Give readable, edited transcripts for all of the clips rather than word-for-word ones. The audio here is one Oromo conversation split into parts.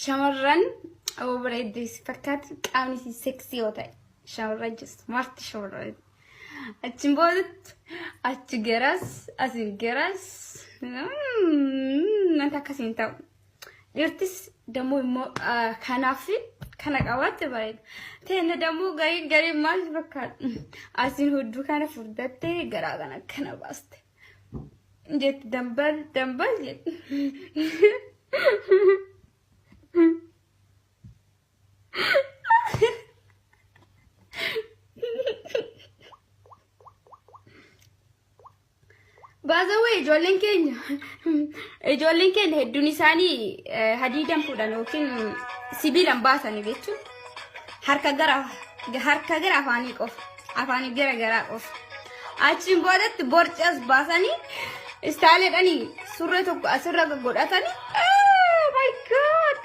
shamarran overeedis fakkaat qaamni sexy yoo ta'e shamarran just marti shamarran achin boodatti achi garas asin garas nanta akkasiin ta'u dhirtis dammoo immoo kanaaf kana qabatte bareeda teenne dammoo garii maal fakkaat asin hudduu kana furdattee garaa kana akkana baaste jet dambal jet By the way, ijoolleen keenya hedduun isaanii hadiidan fuudhan yookiin sibiilan baasanii jechuun harka gara afaanii qofa afaanii gara qofa achiin boodatti borcas baasanii istaaleedhanii surree tokko asirra godhatanii oh my god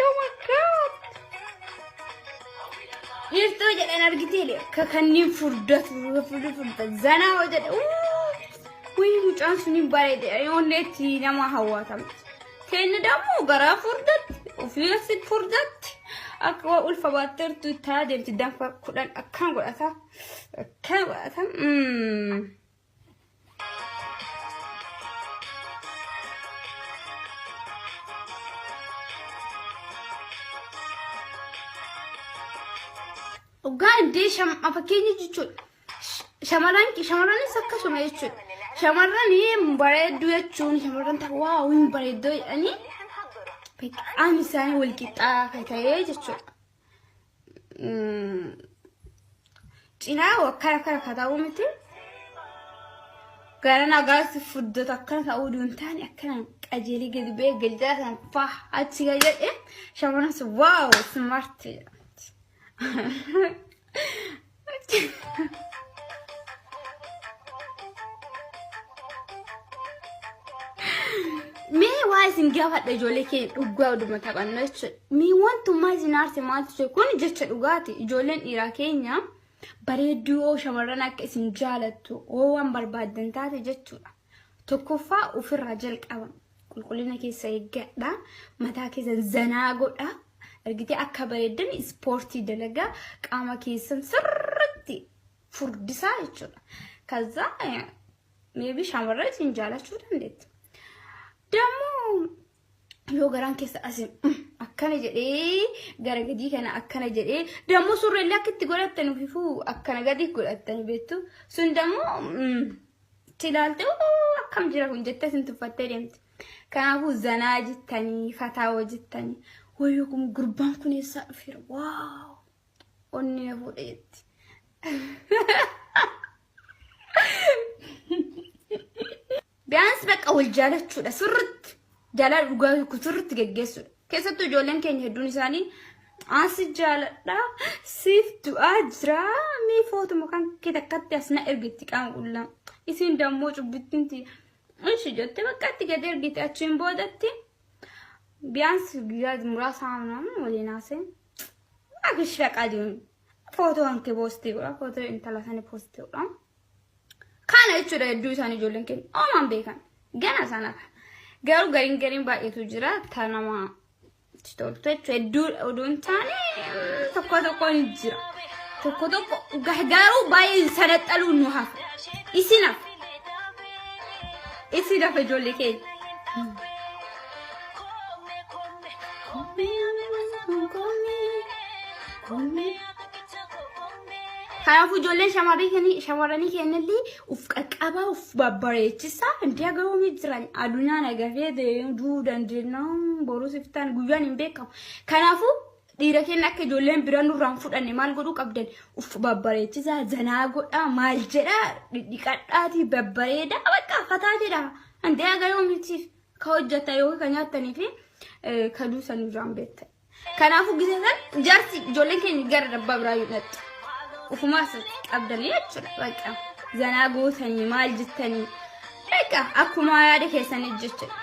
dhiirtuu jedhan argitee kanneen furdatu zanaa hojjedhe Wih, mucaan suni bareede onneetti nama hawwatam. Keenya dammoo garaa furdatti, ofiisit furdatti. Akka ulfa baattertu taa deemti danfa kudhan akkan godhata. Akkan godhata. Ogaan dee fakkeenya jechuudha. Shamarranis akkasuma jechuudha. Shamarran bareedduu jechuun shamarran ta'u waaw bareedduu jedhanii qaamni isaanii wal qixxaa ta'ee jechuudha. Cinaa akkana ta'uu miti. Gara nagaatti furdatu akkana ta'uu duun taane akkana qajeelee gadi ba'ee galchaa san faa achi gajedhe shamarran sun waaw smart jedhamti. Me why singafadha ijoollee keenya dhugaa oduma taphannu jechuudha. Me wantummaa isin maaltu jechuudha. Kun jecha dhugaati. Ijoolleen dhiiraa keenya bareedduu shamarran akka isin jaalattu waan barbaadan taate jechuudha. Tokkoffaa ofirraa jalqaba. Qulqullina keessa eeggadha. Mataa keessa zanaa godha. Argitee akka bareeddan ispoortii dalagaa qaama keessan sirriitti furdisaa jechuudha. Kaza maybe shamarran isin jaalachuu dandeetti. Dammo yoo garaan keessa asin akkana jedhee gara gadii kana akkana jedhee dammo surreellee akka itti godhattan ufifuu akkana gadii godhattan beektu sun dammo tilaalte akkam jira kun jettee sin tuffattee deemti. Kanaafuu zanaa jettanii fataa hojjettanii wayyoo kun gurbaan kun eessaa dhufeera waaw onni na fuudha jetti. Biyaans bakka wal jaalachuudha sirriitti jaalala dhugaa sirriitti geggeessuudha. Keessattuu ijoolleen keenya hedduun isaanii asi jaaladha siif du'aa jira mee footuma kan kee takkatti asna ergitti qaama qullaa isin dammoo cubbittinti ishi jettee bakka itti gad ergite achiin boodatti biyaans guyyaa muraasa haamnaan waliin haasee akish faqaa jiru footoo hanke poostii godha footoo intala sanii poostii godha. Kana jechuudha hedduu isaanii ijoolleen keenya oomaan beekan gana sana garuu gariin baay'eetu jira tanama toltu jechuudha hedduu oduun taane tokko ni jira tokko garuu baay'ee sanaxaluu nu hafa isinaaf ijoollee keenya. Kanaafuu ijoolleen shamarranii kennallee uf qaqqabaa uf babbareechisaa inti agaruu jiran adunyaan agafee deemuu dandeenyaan boruu siftaan guyyaan hin beekamu. Kanaafuu dhiira keenya akka ijoolleen biraan nurraan fudhanne maal godhuu qabdan uf babbareechisaa zanaa godhaa maal jedhaa dhiqadhaatii babbareedaa bakka fataa jedha inti agaruu mitiif ka hojjeta yoo ka nyaatanii fi ka duusan irraan beektan. Kanaafuu giseesan jaarsi ijoolleen keenya gara dabbaa biraa yuudhatti. Ufumas qabdanii jechuudha bakka zanaa gootanii maal jettanii bakka akkuma yaada keessanii jechuudha.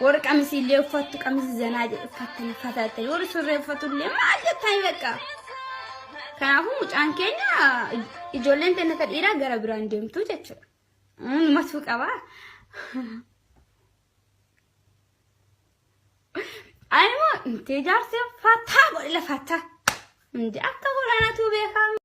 Warri qamisiillee uffattu qamisi zanaa jedhu uffattanii fatattanii warri surree uffatullee maal jettanii bakka. Kanaafuu mucaan keenya ijoolleen teenya ka dhiiraa gara biraan deemtu jechuudha. Numasuu qabaa. Animo انت جارتي فاتها ولا فاتها انت اكا ولا انا تو بيكام